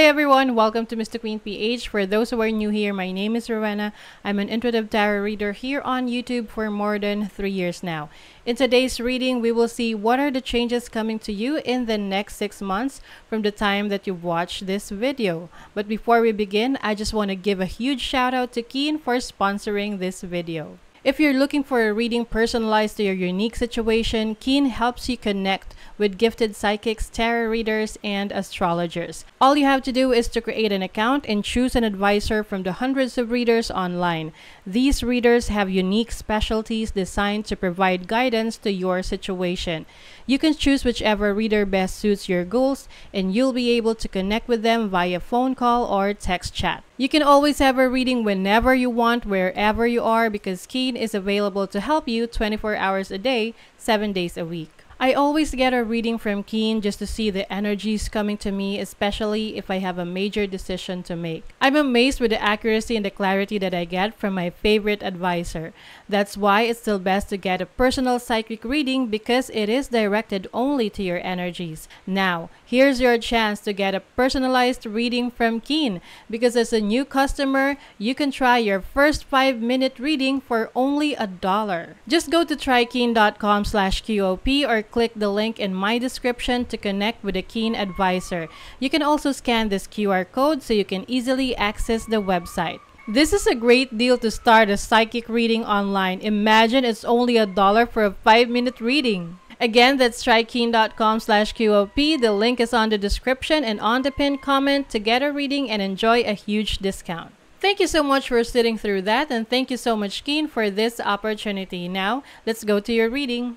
Hi everyone, welcome to Mr. Queen PH. For those who are new here, my name is Rowena. I'm an intuitive tarot reader here on YouTube for more than 3 years now. In today's reading, we will see what are the changes coming to you in the next 6 months from the time that you watch this video. But before we begin, I just want to give a huge shout out to Keen for sponsoring this video. If you're looking for a reading personalized to your unique situation, Keen helps you connect with gifted psychics, tarot readers, and astrologers. All you have to do is to create an account and choose an advisor from the hundreds of readers online. These readers have unique specialties designed to provide guidance to your situation. You can choose whichever reader best suits your goals, and you'll be able to connect with them via phone call or text chat. You can always have a reading whenever you want, wherever you are, because Keen is available to help you 24 hours a day, 7 days a week. I always get a reading from Keen just to see the energies coming to me, especially if I have a major decision to make. I'm amazed with the accuracy and the clarity that I get from my favorite advisor. That's why it's still best to get a personal psychic reading because it is directed only to your energies. Now, here's your chance to get a personalized reading from Keen because as a new customer, you can try your first 5-minute reading for only $1. Just go to trykeen.com/QOP or click the link in my description to connect with a Keen advisor. You can also scan this QR code so you can easily access the website. This is a great deal to start a psychic reading online. Imagine it's only $1 for a 5-minute reading. Again, that's trykeen.com/QOP. The link is on the description and on the pinned comment to get a reading and enjoy a huge discount. Thank you so much for sitting through that, and thank you so much, Keen, for this opportunity. Now, let's go to your reading.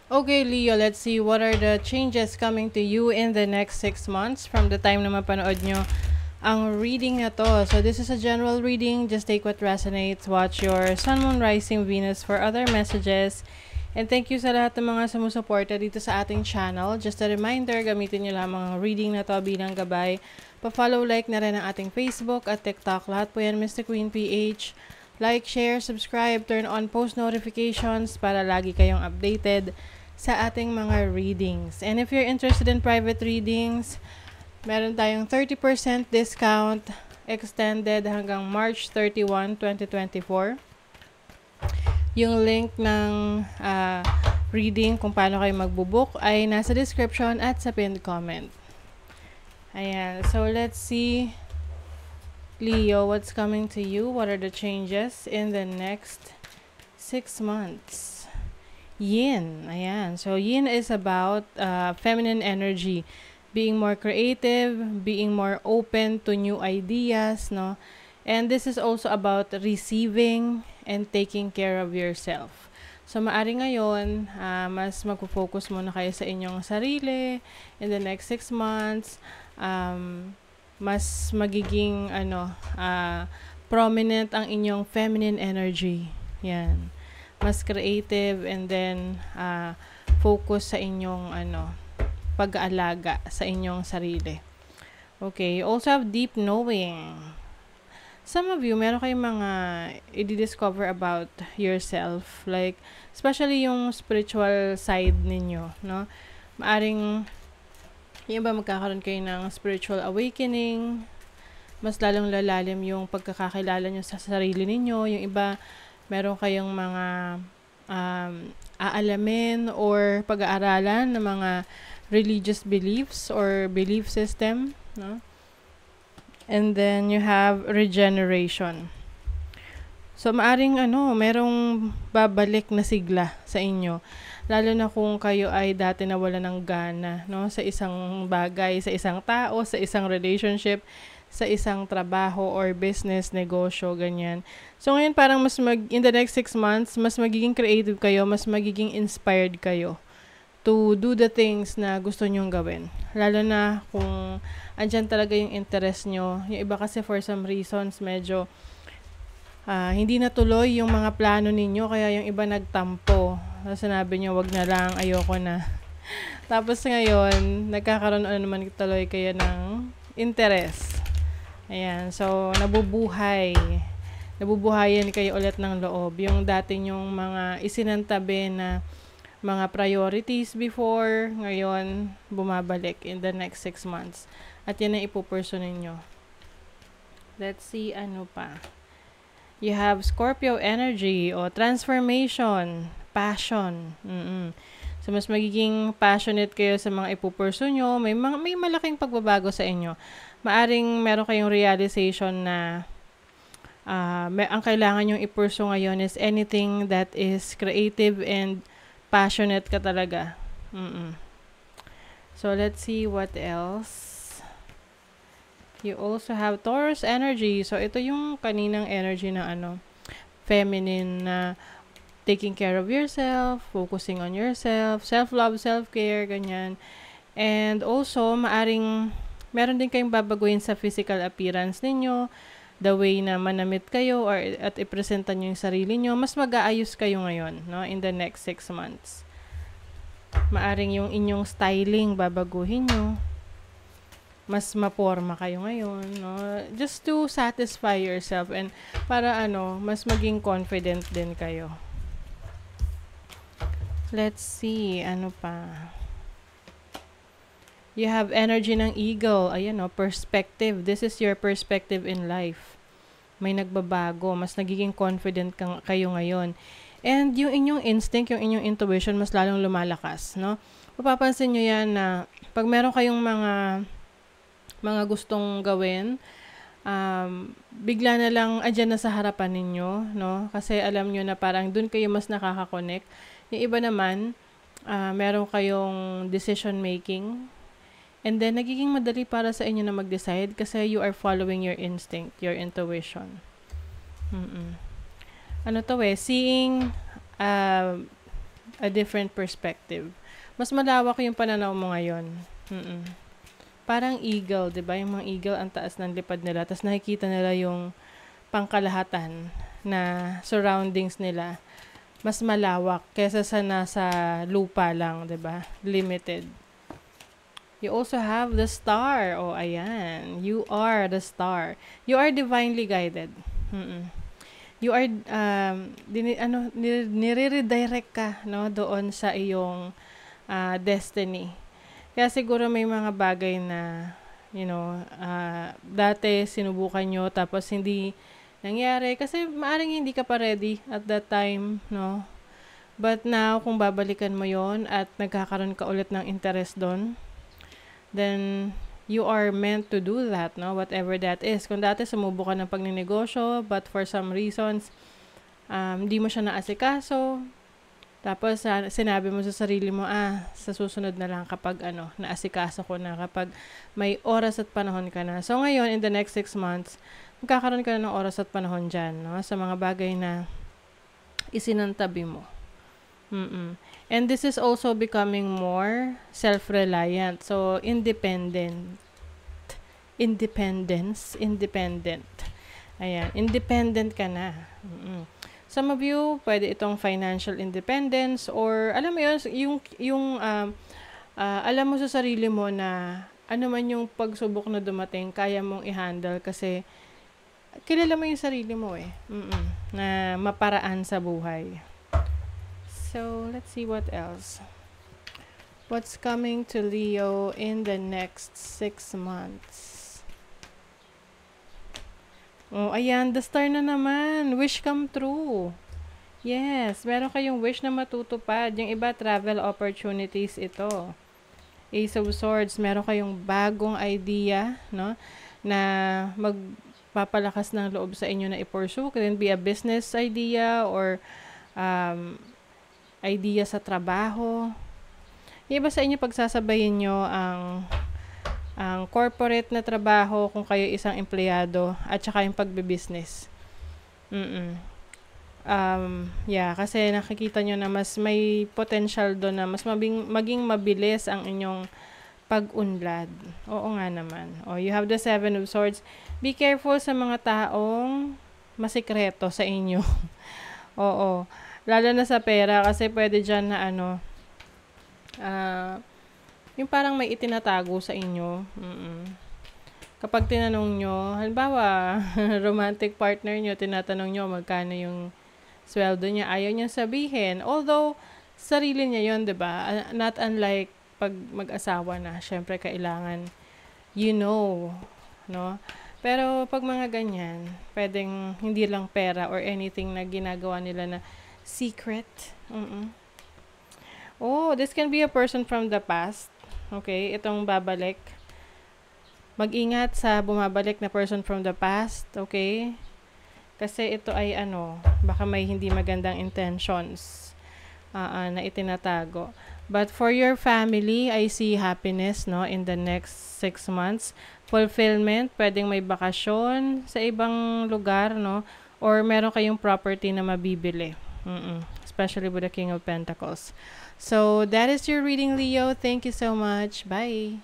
Okay, Leo, let's see what are the changes coming to you in the next 6 months from the time na mapanood nyo ang reading na to. So this is a general reading. Just take what resonates. Watch your Sun, Moon, Rising, Venus for other messages. And thank you sa lahat ng mga sumusuporta dito sa ating channel. Just a reminder, gamitin nyo lamang ang reading na to bilang gabay. Pa-follow, like na rin ang ating Facebook at TikTok. Lahat po yan, Mr. Queen PH. Like, share, subscribe, turn on post notifications para lagi kayong updated sa ating mga readings. And if you're interested in private readings, meron tayong 30% discount extended hanggang March 31, 2024. Yung link ng reading kung paano kayo magbubook ay nasa description at sa pinned comment. Ayan. So, let's see, Leo, what's coming to you? What are the changes in the next 6 months? Yin. Ayan. So, Yin is about feminine energy. Being more creative, being more open to new ideas, no? And this is also about receiving and taking care of yourself. So, maari ngayon, mas magpo-focus muna kayo sa inyong sarili in the next 6 months. Mas magiging, prominent ang inyong feminine energy. Yan. Mas creative and then, focus sa inyong, pag-aalaga sa inyong sarili. Okay, you also have deep knowing. Some of you, meron kayong mga i-discover about yourself. Like, especially yung spiritual side ninyo, no? Maaring, yung iba magkakaroon kayo ng spiritual awakening. Mas lalong lalalim yung pagkakakilala nyo sa sarili ninyo. Yung iba, meron kayong mga aalamin or pag-aaralan ng mga religious beliefs or belief system, no? And then you have regeneration. So maaring merong babalik na sigla sa inyo. Lalo na kung kayo ay dati nawala ng gana, no, sa isang bagay, sa isang tao, sa isang relationship, sa isang trabaho or business, negosyo, ganyan. So ngayon parang in the next 6 months, mas magiging creative kayo, mas magiging inspired kayo to do the things na gusto nyong gawin. Lalo na kung andyan talaga yung interest nyo. Yung iba kasi for some reasons, medyo hindi natuloy yung mga plano ninyo, kaya yung iba nagtampo. Sinabi nyo, wag na lang, ayoko na. Tapos ngayon, nagkakaroon naman tuloy kayo ng interest. Ayan, so nabubuhayan kayo ulit ng loob. Yung dati nyong mga isinantabi na mga priorities before, ngayon bumabalik in the next 6 months. At yan ang ipupurso ninyo. Let's see, ano pa. You have Scorpio energy o transformation, passion. So, mas magiging passionate kayo sa mga ipupurso nyo. May malaking pagbabago sa inyo. Maaring meron kayong realization na ang kailangan yung ipurso ngayon is anything that is creative and passionate ka talaga. So, let's see what else. You also have Taurus energy. So, ito yung kaninang energy na feminine na taking care of yourself, focusing on yourself, self-love, self-care, ganyan. And also, meron din kayong babaguhin sa physical appearance ninyo, the way na manamit kayo or at ipresenta nyo yung sarili nyo. Mas mag-aayos kayo ngayon, no, in the next 6 months. Maaring yung inyong styling babaguhin nyo. Mas maporma kayo ngayon, no? Just to satisfy yourself and para mas maging confident din kayo. Let's see, ano pa. You have energy ng eagle. Ayan, perspective. This is your perspective in life. May nagbabago. Mas nagiging confident kayo ngayon. And yung inyong instinct, yung inyong intuition, mas lalong lumalakas, no? Mapapansin nyo yan na pag meron kayong mga gustong gawin, bigla na lang andyan na sa harapan ninyo, no? Kasi alam nyo na parang dun kayo mas nakaka-connect. Yung iba naman, meron kayong decision making, and then nagiging madali para sa inyo na mag-decide kasi you are following your instinct, your intuition. Seeing a different perspective. Mas malawak yung pananaw mo ngayon. Parang eagle, 'di ba? Yung mga eagle ang taas ng lipad nila, tapos nakikita nila yung pangkalahatan na surroundings nila. Mas malawak kaysa sa nasa lupa lang, 'di ba? Limited. You also have the star. Oh, ayan. You are the star. You are divinely guided. You are nire-redirect ka, no, doon sa iyong destiny. Kaya siguro may mga bagay na, dati sinubukan nyo tapos hindi nangyari. Kasi maaring hindi ka pa ready at that time, no? But now, kung babalikan mo yon at nagkakaroon ka ulit ng interest doon, then you are meant to do that, no? Whatever that is. Kung dati sumubo ka ng pagninegosyo, but for some reasons, hindi mo siya naasikaso, tapos sinabi mo sa sarili mo, sa susunod na lang kapag naasikaso ko na, kapag may oras at panahon ka na. So ngayon, in the next 6 months, magkakaroon ka na ng oras at panahon dyan, no? Sa mga bagay na isinantabi mo. And this is also becoming more self-reliant. So, independent. Ayan, independent ka na. Some of you, pwede itong financial independence or alam mo yun, alam mo sa sarili mo na ano man yung pagsubok na dumating, kaya mong i-handle kasi kilala mo yung sarili mo na maparaan sa buhay. So, let's see what else. What's coming to Leo in the next 6 months? Oh, ayan, the star na naman. Wish come true. Yes, meron kayong wish na matutupad. Yung iba, travel opportunities ito. Ace of Swords, meron kayong bagong idea, no? Na magpapalakas ng loob sa inyo na i-pursue. Can be a business idea or idea sa trabaho. Yung iba sa inyo, pagsasabayin nyo ang corporate na trabaho kung kayo isang empleyado at saka yung pagbe-business. Kasi nakikita nyo na mas may potential doon na mas maging mabilis ang inyong pag-unlad. Oo nga naman. You have the 7 of Swords. Be careful sa mga taong masikreto sa inyo. Oo. Lalo na sa pera kasi pwede dyan na yung parang may itinatago sa inyo. Kapag tinanong nyo, halimbawa, romantic partner nyo, tinatanong nyo magkano yung sweldo niya, ayaw niya sabihin. Although, sarili niya yon, diba? Not unlike pag mag-asawa na, syempre kailangan you know, no? Pero pag mga ganyan, pwedeng hindi lang pera or anything na ginagawa nila na secret. Mm-mm. Oh, this can be a person from the past. Okay, itong babalik. Mag-ingat sa bumabalik na person from the past, okay? Kasi ito ay ano, baka may hindi magandang intentions na itinatago. But for your family, I see happiness, no, in the next 6 months. Fulfillment, pwedeng may bakasyon sa ibang lugar, no, or meron kayong property na mabibili. Especially with the King of Pentacles. So, that is your reading, Leo. Thank you so much. Bye.